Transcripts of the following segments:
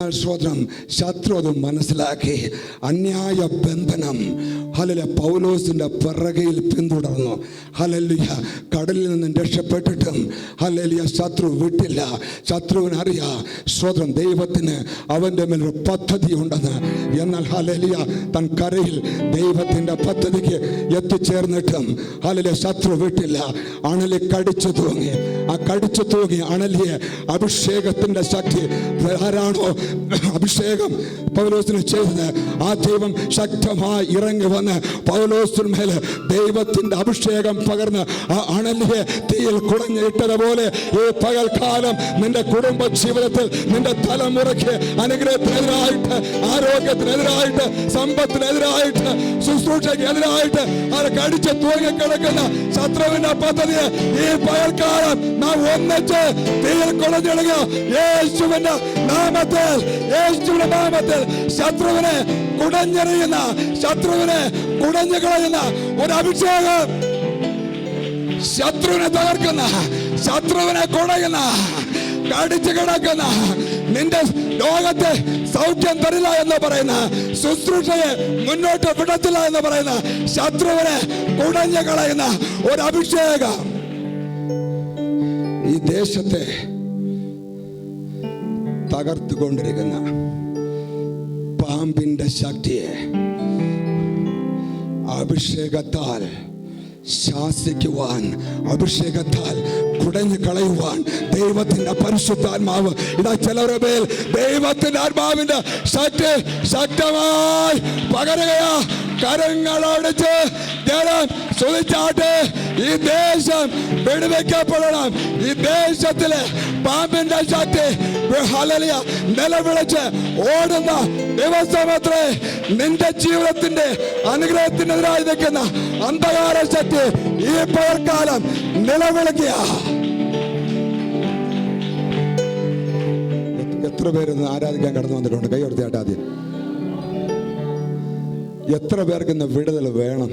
സ്വതം ശത്രു അത് മനസ്സിലാക്കി അന്യായ ബന്ധനം പൗലോസിന്റെ പിറകയിൽ പിന്തുടർന്നു. കടലിൽ നിന്നും രക്ഷപ്പെട്ടിട്ടും ശത്രു വിട്ടില്ല. ശത്രുവിനറിയാ സ്വതം ദൈവത്തിന് അവന്റെ മേലൊരു പദ്ധതി ഉണ്ടെന്ന്. എന്നാൽ തൻ കരയിൽ ദൈവത്തിന്റെ പദ്ധതിക്ക് എത്തിച്ചേർന്നിട്ടും ശത്രു വിട്ടില്ല. അണലി കടിച്ചു തൂങ്ങി. ആ കടിച്ചു തൂങ്ങി അണലിയെ അഭിഷേകത്തിന്റെ ശക്തി ആരാണോ അഭിഷേകം പൗലോസിന് ചെയ്തത്, ആ ദൈവം ശക്തമായി ഇറങ്ങി വന്ന് പൗലോസിന്മേൽ ദൈവത്തിന്റെ അഭിഷേകം പകർന്ന് ആ അണലിയെ തീയിൽ കുടഞ്ഞിട്ടതുപോലെ ഈ പകൽക്കാലം നിന്റെ കുടുംബ ജീവിതത്തിൽ നിന്റെ തലമുറയ്ക്ക് അനുഗ്രഹത്തിനെതിരായിട്ട്, ആരോഗ്യത്തിനെതിരായിട്ട്, സമ്പത്തിനെതിരായിട്ട്, ശുശ്രൂഷയ്ക്കെതിരായിട്ട് അത് കടിച്ച് തൂങ്ങിക്കിടക്കുന്ന ശത്രുവിന്റെ പദ്ധതിയെ ഈ പകൽക്കാലം നാം ഒന്നിച്ച് തീയിൽ കുടഞ്ഞിടുക. യേശുവിന്റെ നാമത്തിൽ, യേശുവിന്റെ നാമത്തിൽ ശത്രുവിനെ കുടഞ്ഞെറിയുന്ന, ശത്രുവിനെ കുടഞ്ഞു കളയുന്ന ഒരു അഭിഷേകം, ശത്രുവിനെ തകർക്കുന്ന, ശത്രുവിനെ കുടയുന്ന, കടിച്ചു കിടക്കുന്ന, നിന്റെ ലോകത്തെ സൗഖ്യം തരില്ല എന്ന് പറയുന്ന, ശുശ്രൂഷയെ മുന്നോട്ട് വിടത്തില്ല എന്ന് പറയുന്ന ശത്രുവിനെ കുടഞ്ഞു കളയുന്ന ഒരു അഭിഷേകം ഈ ദേശത്തെ തകർത്തുകൊണ്ടിരിക്കുന്ന പാമ്പിന്റെ ശക്തിയെ അഭിഷേകത്താൽ ശാസിക്കുവാൻ, അഭിഷേകത്താൽ കുടഞ്ഞു കളയുവാൻ ദൈവത്തിന്റെ പരിശുദ്ധാത്മാവ് ഇതാ ചിലരുടെ മേൽ ദൈവത്തിന്റെ ആത്മാവിന്റെ ശക്തി ശക്തമായി പകരുകയാ. കരങ്ങളോടിച്ച് ജനം സ്തുതിച്ചാട്ടെ. ഈ ദേശം വെടിവെക്കപ്പെടണം. ഈ ദേശത്തിലെ പാമ്പിന്റെ ശക്തി നിലവിളിച്ച് ഓടുന്ന ദിവസമത്രേ. നിന്റെ ജീവിതത്തിന്റെ അനുഗ്രഹത്തിനെതിരായി നിൽക്കുന്ന അന്ധകാര ശക്തി ഈ പകൽക്കാലം നിലവിളിക്കുക. എത്ര പേരൊന്ന് ആരാധിക്കാൻ കടന്നു വന്നിട്ടുണ്ട്? കൈ ഉയർത്തിയാട്ടെ. ആദ്യം എത്ര പേർക്ക് ഇന്ന് വിടുതൽ വേണം?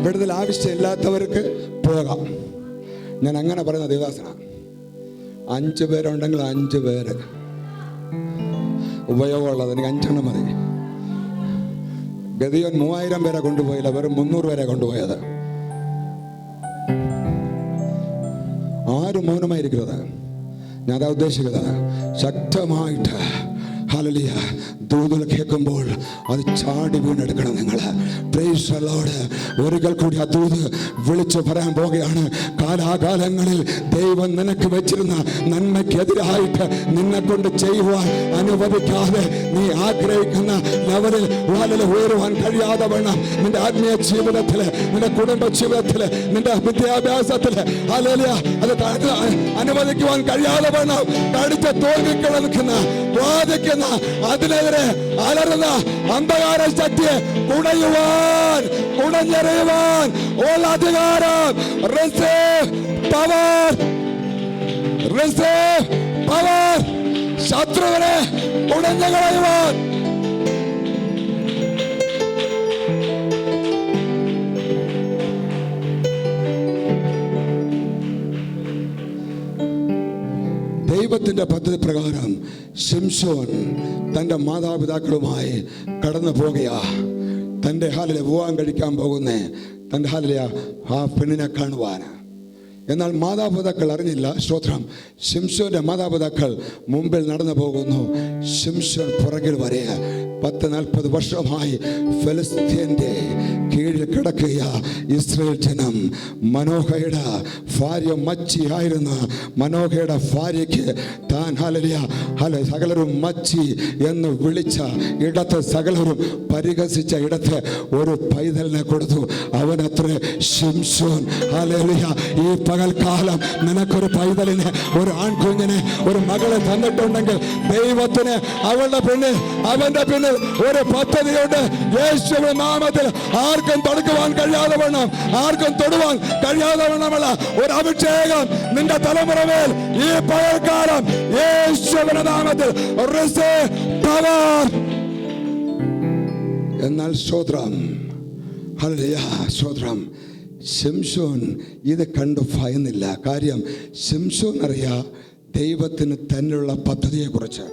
വിടുതൽ ആവശ്യമില്ലാത്തവർക്ക് പോകാം. ഞാൻ അങ്ങനെ പറയുന്ന ദേവദാസനാണ്. 5 പേരുണ്ടെങ്കിൽ 5 പേര് ഉപയോഗമുള്ളത്. എനിക്ക് 5 എണ്ണം മതി. ഗതിയോൻ 3000 പേരെ കൊണ്ടുപോയില്ല, വെറും 300 പേരെ കൊണ്ടുപോയത്. ആരും മൗനമായിരിക്കുന്നത്. ഞാൻ അതാ ഉദ്ദേശിക്കുന്നത്. ശക്തമായിട്ട് ദൂതുകൾ കേൾക്കുമ്പോൾ അത് ചാടി വീണെടുക്കണം. നിങ്ങൾ പ്രൈസ് ദി ലോർഡ്. ഒരിക്കൽ കൂടി ആ ദൂത് വിളിച്ചു പറയാൻ പോകുകയാണ്. കാലാകാലങ്ങളിൽ ദൈവം നിനക്ക് വെച്ചിരുന്ന നന്മയ്ക്കെതിരായിട്ട് നിന്നെ കൊണ്ട് ചെയ്യുവാൻ അനുവദിക്കാതെ നീ ആഗ്രഹിക്കുന്ന ലെവലിൽ ഉയരുവാൻ കഴിയാതെ വേണം. നിന്റെ ആത്മീയ ജീവിതത്തില്, നിന്റെ കുടുംബ ജീവിതത്തില്, നിന്റെ വിദ്യാഭ്യാസത്തില് അത് അനുവദിക്കുവാൻ കഴിയാതെ വേണം. കടിച്ച് തോന്നിക്കിടക്കുന്ന, വാദിക്കുന്ന, അതിനെതിരെ അലറുന്ന അന്ധകാര ശക്തിയെ കുടയുവാൻ, കുടഞ്ഞെറിയുവാൻ ഉള്ള അധികാരം റിസീവ് പവർ, റിസീവ് പവർ. ശത്രുവിനെ കുടഞ്ഞു കളയുവാൻ ദൈവത്തിന്റെ പദ്ധതി പ്രകാരം ശിംശോൻ തൻ്റെ മാതാപിതാക്കളുമായി കടന്നു പോകുകയാ. തൻ്റെ വിവാഹം കഴിക്കാൻ പോകുന്നേ തൻ്റെ ആ പെണ്ണിനെ കാണുവാൻ. എന്നാൽ മാതാപിതാക്കൾ അറിഞ്ഞില്ല. സ്തോത്രം. ശിംശോന്റെ മാതാപിതാക്കൾ മുമ്പിൽ നടന്നു പോകുന്നു. ശിംശോൻ പുറകിൽ വരെ 40 വർഷമായി ഫെലിസ്തീന്റെ കീഴിൽ കിടക്കുക ഇസ്രായേൽ ജനം. മനോഹയുടെ ഭാര്യ മച്ചിയായിരുന്ന മനോഹയുടെ ഭാര്യയ്ക്ക് താൻ സകലരും മച്ചി എന്ന് വിളിച്ച ഇടത്ത്, സകലരും പരിഹസിച്ച ഇടത്ത് ഒരു പൈതലിനെ കൊടുത്തു. അവനത്ര ശിംശോൻ. ഈ പകൽക്കാലം നിനക്കൊരു പൈതലിനെ, ഒരു ആൺകുഞ്ഞിനെ, ഒരു മകളെ തന്നിട്ടുണ്ടെങ്കിൽ ദൈവത്തിന് അവളുടെ പിന്നിൽ, അവന്റെ പിന്നിൽ ഒരു പദ്ധതിയുണ്ട്. യേശുവിന്റെ നാമത്തിൽ ആർക്കും തടുക്കുവാൻ കഴിയാതെ വേണം, ആർക്കും തൊടുവാൻ കഴിയാതെ വേണമുള്ള ഒരു അഭിഷേകം നിന്റെ തലമുറമേൽ ഈ പകൽക്കാലം യേശുവിന്റെ നാമത്തിൽ റിസീവ് പവർ. എന്നാൽ സ്തോത്രം, ഹല്ലേലൂയ, സ്തോത്രം. ശിംശോൻ ഇത് കണ്ട് ഭയന്നില്ല. കാര്യം ശിംശോൻ അറിയാ ദൈവത്തിന് തന്നെയുള്ള പദ്ധതിയെക്കുറിച്ച്.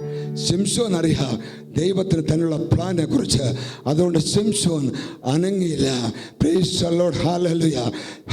ശിംശോൻ അറിയാം ദൈവത്തിന് തന്നെയുള്ള പ്ലാനെ കുറിച്ച്. അതുകൊണ്ട് ശിംശോൻ അനങ്ങിയില്ല. Praise the Lord. Hallelujah.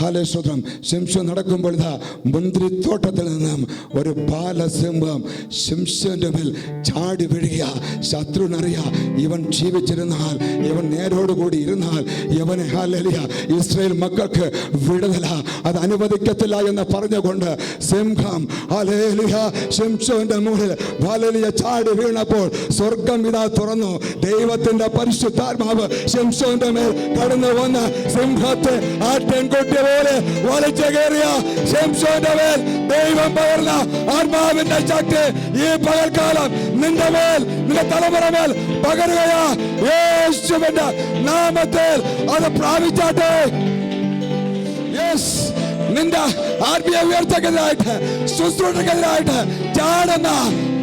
Hallelujah. ശിംശോൻ നടക്കുമ്പോൾ ഇതാ മുന്തിരിത്തോട്ടത്തിൽ നിന്നും ഒരു ബാലസിംഹം ശിംശോന്റെ മേൽ ചാടി വീഴുക. ശത്രുവിനറിയാം ഇവൻ ജീവിച്ചിരുന്നാൽ, ഇവൻ നേരോടുകൂടി ഇരുന്നാൽ ഇവനെ ഹല്ലേലൂയ ഇസ്രായേൽ മക്കൾക്ക് വിടുതല അത് അനുവദിക്കത്തില്ല എന്ന് പറഞ്ഞുകൊണ്ട് സിംഹം ഹല്ലേലൂയ ശിംശോന്റെ മുകളിൽ ഹല്ലേലൂയ ചാടി വീണപ്പോൾ സ്വർഗം ഇതാ തുറന്നു. ദൈവത്തിന്റെ പരിശുദ്ധാത്മാവ് ശിംശോന്റെ മേൽ കടന്നു വന്ന് സിംഹത്തെ ആട്ടിൻകുട്ടിയെ പോലെ വലിച്ചു കയറിയ ശിംശോന്റെ മേൽ ദൈവം പകർന്ന ആത്മാവിന്റെ ശക്തി ഈ പകൽക്കാലം നിന്റെ മേൽ, നിന്റെ തലമുറ മേൽ പകരുകയാ. യേശുവിന്റെ നാമത്തിൽ അത് പ്രാപിച്ചാട്ടെ. യെസ്, നിന്റെ ആത്മീയ ഉയർച്ചക്കെതിരായിട്ട്, ശുശ്രൂഷക്കെതിരായിട്ട് ചാടുന്ന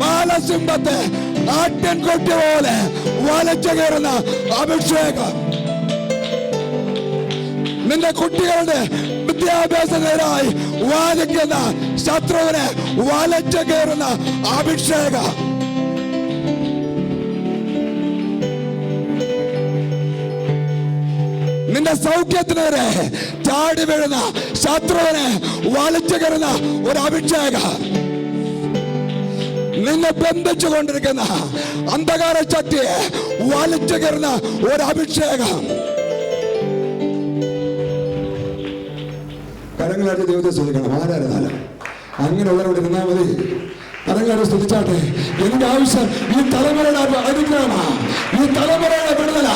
ബാലസിംഹത്തെ ആട്ടിൻകുട്ടി പോലെ വലിച്ചു കയറുന്ന അഭിഷേകം, നിന്റെ കുട്ടികളുടെ വിദ്യാഭ്യാസത്തിനായി വാദിക്കുന്ന ശത്രുവിനെ വലിച്ചു കയറുന്ന അഭിഷേകം, നിന്റെ സൗഖ്യത്തിനെതിരെ ചാടി വീഴുന്ന ശത്രുവിനെ വലിച്ചു കയറുന്ന ഒരു അഭിഷേകം, നിന്നെ ബന്ധിച്ചു കൊണ്ടിരിക്കുന്ന അന്ധകാര ശക്തിയെ വലിച്ചു കയറുന്ന ഒരു അഭിഷേകം. കരങ്ങളായിട്ട് ദൈവത്തെ സ്തുതിക്കണം. ആരായിരുന്നാലും അങ്ങനെയുള്ളവരോട് ഇരുന്നാൽ മതി. കരങ്ങളായിട്ട് സ്തുതിച്ചാട്ടെ. എനിക്ക് ആവശ്യം ഈ തലമുറയുടെ അനുഗ്രഹമാ, ഈ തലമുറയുടെ വിടുതല,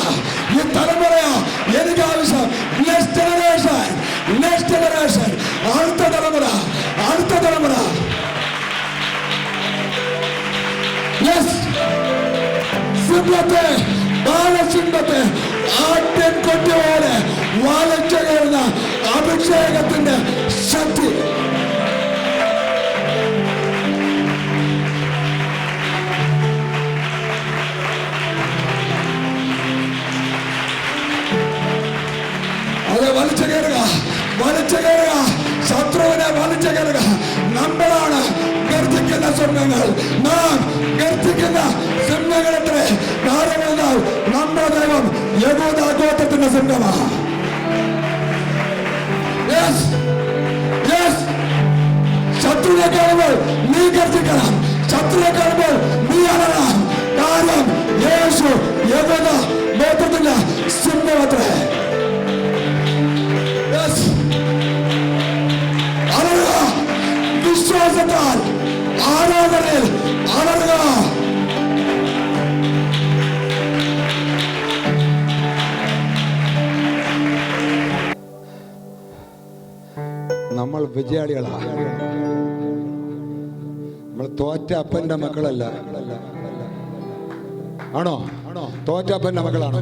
ഈ തലമുറയാ എനിക്ക് ആവശ്യം. നെക്സ്റ്റ് ജനറേഷൻ, നെക്സ്റ്റ് ജനറേഷൻ, അടുത്ത തലമുറ, അടുത്ത തലമുറ. സിംഹത്തെ, ബാലസിംഹത്തെ ആട്ടിൻകുട്ടി പോലെ വലിച്ചു കയറുന്ന അഭിഷേകത്തിന്റെ ശക്തി. അത് വലിച്ചു കയറുക, വലിച്ചു കയറുക, ശത്രുവിനെ വലിച്ചു കയറുക. നമ്മളാണ് ഗർജിക്കുന്ന സിംഹങ്ങൾ, നാം ഗർജിക്കുന്ന സിംഹങ്ങളെത്രേ. കാര്യമെന്നാൽ നമ്മുടെ ദൈവം യഹൂദ ഗോത്രത്തിന്റെ സിംഹമാണ്. ശത്രുവിനെ കാണുമ്പോൾ നീ ഗർജിക്കണം, ശത്രുവിനെ കാണുമ്പോൾ നീ അലറണം. കാര്യം യേശു യഹൂദ ഗോത്രത്തിന്റെ സിംഹമത്രേ. അലറുക, വിശ്വാസത്താൽ ആരാധനയിൽ അലറുക. നമ്മൾ വിജയാളികളാ. നമ്മൾ തോറ്റ അപ്പന്റെ മക്കളല്ല. ആണോ? തോറ്റ അപ്പന്റെ മക്കളാണോ?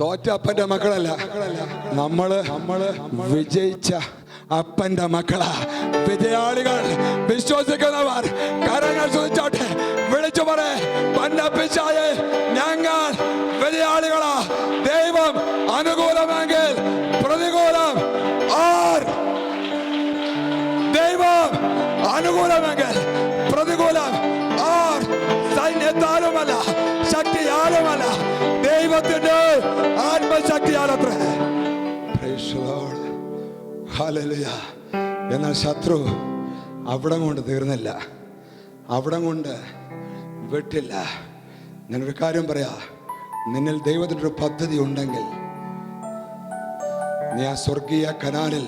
തോറ്റ അപ്പന്റെ മക്കളല്ല. നമ്മള് വിജയിച്ച അപ്പന്റെ മക്കളാ. വിജയാളികൾ, വിശ്വസിക്കുന്നവർ കരങ്ങൾ ചോദിച്ചോട്ടെ, വിളിച്ചു പറ, പന്നപ്പിച്ചായേ ഞങ്ങൾ വിജയാളികളാ. ദൈവം അനുകൂലമെങ്കിൽ പ്രതികൂലം ആർ? ദൈവം അനുകൂലമെങ്കിൽ പ്രതികൂലം ആർ? സൈന്യത്താലുമല്ല, ശക്തിയാലുമല്ല, ദൈവത്തിന്റെ ആത്മശക്തിയാലത്രേ. ഹല്ലേലൂയ. എന്നാൽ ശത്രു അവിടം കൊണ്ട് തീർന്നില്ല, അവിടം കൊണ്ട് വിട്ടില്ല. ഞാനൊരു കാര്യം പറയാ, നിന്നിൽ ദൈവത്തിൻ്റെ ഒരു പദ്ധതി ഉണ്ടെങ്കിൽ നീ ആ സ്വർഗീയ കനാലിൽ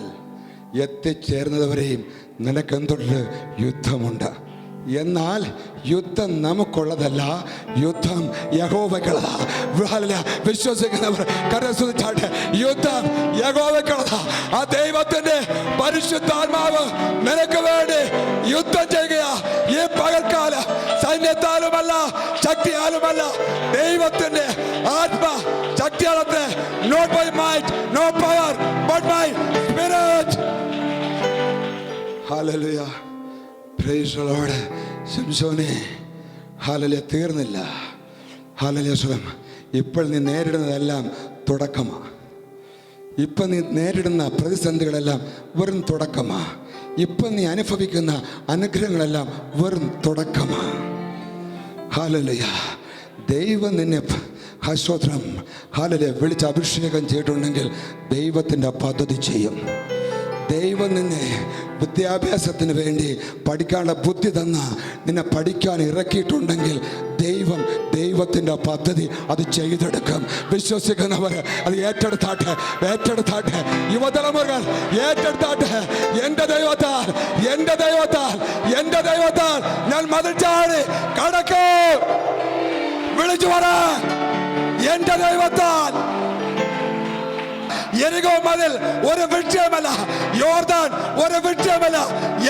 എത്തിച്ചേർന്നതുവരെയും നിനക്കെന്തൊരു യുദ്ധമുണ്ട്. എന്നാൽ യുദ്ധം നമുക്കുള്ളതല്ല, യുദ്ധം യഹോവയ്ക്കുള്ളതാ. വിശ്വസിക്കുന്നവർ കരസ്തുതിച്ചാട്ടെ. യുദ്ധം യഹോവയ്ക്കുള്ളതാ. ആ ദൈവത്തിന്റെ പരിശുദ്ധാത്മാവ് നിനക്ക് വേണ്ടി യുദ്ധം ചെയ്യുക. ഈ പകൽക്കാല സൈന്യത്താലുമല്ല, ശക്തിയാലുമല്ല, ദൈവത്തിന്റെ ആത്മ ശക്തിയാലത്തെ. Not by might, not power, but by spirit. Hallelujah. Praise the Lord. ശിംശോനെ, ഹല്ലേലൂയ, തീർന്നില്ല. ഹല്ലേലൂയ. ഇപ്പോൾ നീ നേരിടുന്നതെല്ലാം തുടക്കമാണ്. ഇപ്പം നീ നേരിടുന്ന പ്രതിസന്ധികളെല്ലാം വെറും തുടക്കമാണ്. ഇപ്പം നീ അനുഭവിക്കുന്ന അനുഗ്രഹങ്ങളെല്ലാം വെറും തുടക്കമാണ്. ഹല്ലേലൂയ. ദൈവം നിന്നെ സ്തോത്രം ഹല്ലേലൂയ വിളിച്ച് അഭിഷേകം ചെയ്തിട്ടുണ്ടെങ്കിൽ ദൈവത്തിൻ്റെ പദ്ധതി ചെയ്യും. ദൈവം നിന്നെ വിദ്യാഭ്യാസത്തിന് വേണ്ടി പഠിക്കാനുള്ള ബുദ്ധി തന്ന നിന്നെ പഠിക്കാൻ ഇറക്കിയിട്ടുണ്ടെങ്കിൽ ദൈവത്തിൻ്റെ പദ്ധതി അത് ചെയ്തെടുക്കും. വിശ്വസിക്കുന്നവർ അത് ഏറ്റെടുത്താട്ടെ. യുവതലമുറകൾ ഏറ്റെടുത്താട്ടെ. എൻ്റെ ദൈവത്താൽ ഞാൻ മതിൽ ചാടി കടക്കും. വിളിച്ചു പറ, എൻ്റെ ദൈവത്താൽ. യെരിഹോ മതിൽ ഒരു വിഷയമല്ല, യോർദാൻ ഒരു വിഷയമല്ല.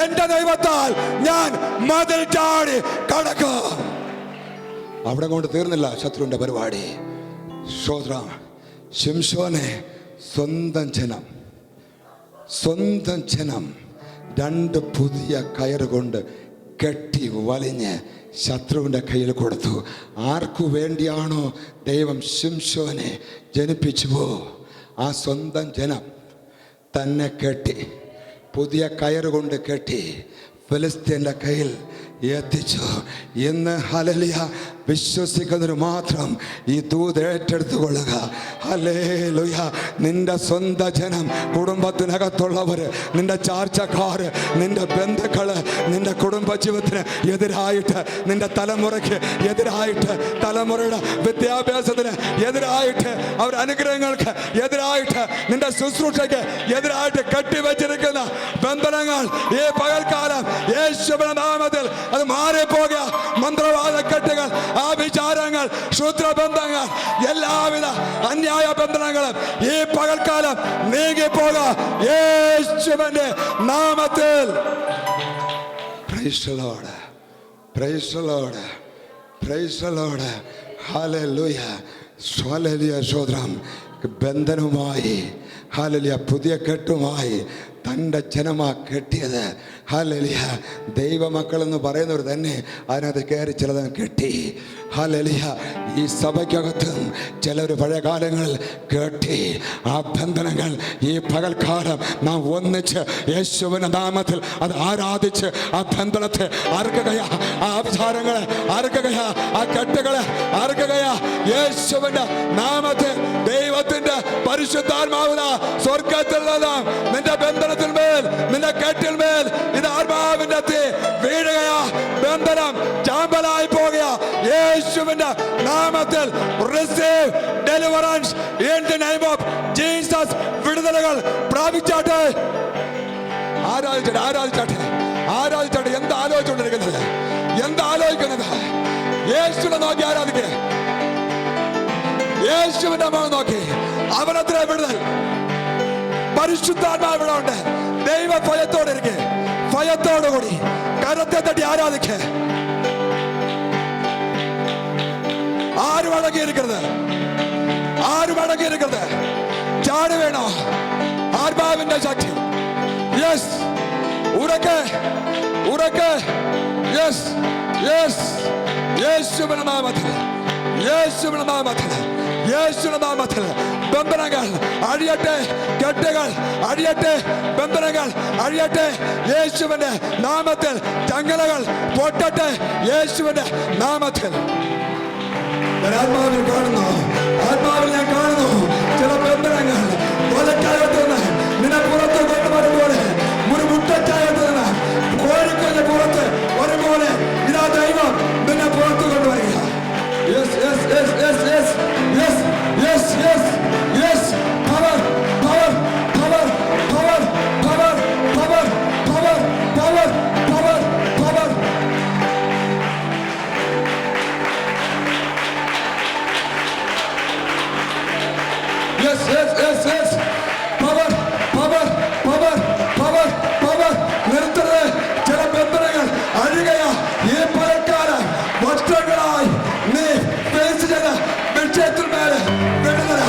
എൻ്റെ ദൈവത്താൽ ഞാൻ മതിൽ ചാടി കടക്കും. അവിടെ കൊണ്ട് തീർന്നില്ല ശത്രുവിൻ്റെ പരിപാടി. ശ്രോത്രം, ശിംശോനെ സ്വന്തം ജനം 2 പുതിയ കയറുകൊണ്ട് കെട്ടി വലിഞ്ഞ് ശത്രുവിൻ്റെ കയ്യിൽ കൊടുത്തു. ആർക്കു വേണ്ടിയാണോ ദൈവം ശിംശോനെ ജനിപ്പിച്ചുവോ ആ സ്വന്തം ജനം തന്നെ കെട്ടി, പുതിയ കയറുകൊണ്ട് കെട്ടി ഫിലിസ്ത്യൻ്റെ കയ്യിൽ എത്തിച്ചു. ഇന്ന് ഹല്ലേലൂയ വിശ്വസിക്കുന്നതിന് മാത്രം ഈ ദൂത് ഏറ്റെടുത്തു കൊള്ളുക. ഹല്ലേലൂയ. നിന്റെ സ്വന്തം ജനം, കുടുംബത്തിനകത്തുള്ളവർ, നിന്റെ ചാർച്ചക്കാർ, നിന്റെ ബന്ധുക്കള്, നിന്റെ കുടുംബ ജീവിതത്തിന് എതിരായിട്ട്, നിന്റെ തലമുറയ്ക്ക് എതിരായിട്ട്, തലമുറയുടെ വിദ്യാഭ്യാസത്തിന് എതിരായിട്ട്, അവർ അനുഗ്രഹങ്ങൾക്ക് എതിരായിട്ട്, നിന്റെ ശുശ്രൂഷയ്ക്ക് എതിരായിട്ട് കെട്ടിവെച്ചിരിക്കുന്ന ബന്ധനങ്ങൾ ഈ പകൽക്കാലം യേശുവിന്റെ നാമത്തിൽ അത് മാറിപ്പോകുക. മന്ത്രവാദ കെട്ടുകൾ, ആ വിചാരങ്ങൾ, ക്ഷുദ്രബന്ധങ്ങൾ, എല്ലാവിധ അന്യായ ബന്ധനങ്ങളും ഈ പകൽക്കാലം നീങ്ങിപ്പോകുക യേശുവിന്റെ നാമത്തിൽ. Praise the Lord, praise the Lord, praise the Lord. Hallelujah, hallelujah. സ്വതന്ത്രം ബന്ധനവുമായി, ഹല്ലേലൂയ, പുതിയ കെട്ടുമായി തൻ്റെ ജനമാ കെട്ടിയത്. ഹല്ലേലൂയ. ദൈവമക്കളെന്ന് പറയുന്നവർ തന്നെ അതിനകത്ത് കയറി ചിലത് കെട്ടി. ഹല്ലേലൂയ. ഈ സഭയ്ക്കകത്തും ചിലർ പഴയ കാലങ്ങളിൽ കെട്ടി. ആ ബന്ധനങ്ങൾ ഈ പകൽക്കാലം നാം ഒന്നിച്ച് യേശുവിൻ്റെ നാമത്തിൽ അത് ആരാധിച്ച് ആ ബന്ധനത്തെ അറുക്കുകയാ, ആ വിചാരങ്ങളെ അറുക്കുകയാ, ആ കെട്ടുകളെ അറുക്കുകയാ യേശുവിൻ്റെ നാമത്തിൽ. ദൈവത്തിൻ്റെ പരിശുദ്ധാത്മാവിന സ്വർഗത്തിൽ നിന്ന് നിന്റെ ബന്ധനത്തിന്മേൽ, നിന്റെ കെട്ടിന്മേൽ ഇത് ആത്മാവിന്റെ തീ വീഴുകയാ. ബന്ധനം ചാമ്പലായി പോകുക യേശുവിന്റെ നാമത്തിൽ. Receive deliverance in the name of Jesus. വിടുതലുകൾ പ്രാപിച്ചാട്ടെ. ആരാധിച്ചാട്ടെ. എന്താ ആലോചിച്ചുകൊണ്ടിരിക്കുന്നത്? യേശുവിനെ നോക്കി ആരാധിക്കേ. യേശുവിന്റെ മുഖം നോക്കി. അവനത്ര വിടുതൽ, പരിശുദ്ധാത്മാവ് ഇവിടെ ഉണ്ട്. ദൈവ ഭയത്തോടെ ഇരിക്കെ, ഭയത്തോടുകൂടി കരത്തെ തട്ടി ആരാധിക്കേ. ആരും അടങ്ങിയിരിക്കരുത്. ചാടി വേണോ ആത്മാവിന്റെ ശക്തി. യെസ്, ഉറക്കെ. യെസ്, യേശുവിന്റെ നാമത്തിൽ ബന്ധനങ്ങൾ അഴിയട്ടെ, കെട്ടുകൾ അഴിയട്ടെ, ബന്ധനങ്ങൾ അഴിയട്ടെ യേശുവിന്റെ നാമത്തിൽ. ചങ്ങലകൾ പൊട്ടട്ടെ യേശുവിന്റെ നാമത്തിൽ. ആത്മാവിൽ ഞാൻ കാണുന്നു ചില ബന്ധനങ്ങൾ കൊലക്കായത്തുനിന്ന് നിന്നെ പുറത്ത് കൊണ്ടുവരുമ്പോൾ, മുറിമുട്ടച്ചായത്തുനിന്ന് കോഴിക്കുഞ്ഞ് പുറത്ത് വരുപോലെ ഇതാ ദൈവം നിന്നെ പുറത്ത് കൊണ്ടുവരിക. Yes. Power. Yes. Power. നിർത്തരുത്. ചില ബന്ധനങ്ങൾ അഴികയാ ഈ പലക്കാലം വർഷങ്ങളായി നീ ഫേസ് ചെയ്ത വിഷയത്തിന്മേലെ വിടുതല,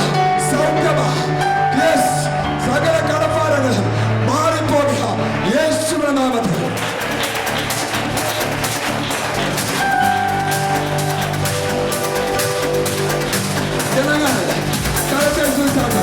സൗഖ്യമാ. യെസ്, സകല കടപ്പാടുകളും മാറിപ്പോകുക യേശുവിന്റെ നാമത്തിൽ. ജനങ്ങൾ കരത്തെ സൂക്ഷിച്ചാണ്.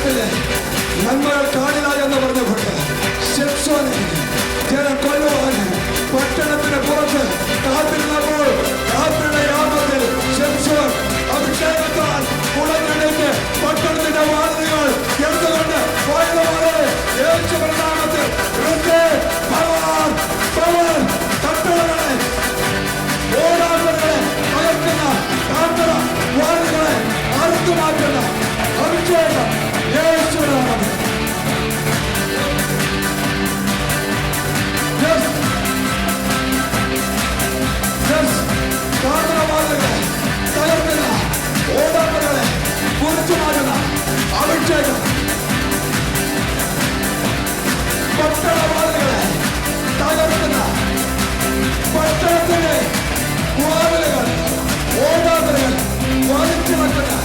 നാട്ടിലെ നന്മകൾ കാണില്ല എന്ന് പറഞ്ഞുകൊണ്ട് ശിംശോനെ ജനം കൊല്ലുവാൻ പട്ടണത്തിന് പുറത്ത് കാത്തിരുന്നപ്പോൾ രാത്രിയുടെ യാമത്തിൽ ശിംശോൻ അഭിഷേകത്താൽ ഉളഞ്ഞെടുത്ത് പട്ടണത്തിന്റെ വാതിലുകൾ എടുത്തുകൊണ്ട് പോയതുപോലെ യേശുവിന്റെ നാമത്തിൽ തട്ടുകളെ ഓടാമ്പുകളെ തകർക്കുന്ന കാന്തറ വാതിലുകളെ അറുത്തു മാറ്റുന്ന അഭിഷേകം യേശുവിന്റെ നാമത്തിൽ. കാന്തറവാതിലുകളെ തകർക്കുന്ന ഓടാമ്പുകളെ കുറിച്ചു മാറ്റുന്ന അഭിഷേകം പട്ടണവാതിലുകളെ തകർക്കുന്ന പട്ടണത്തിന്റെ വാതിലുകൾ ഓടാമ്പുകൾ വലിച്ചു മാറ്റുന്ന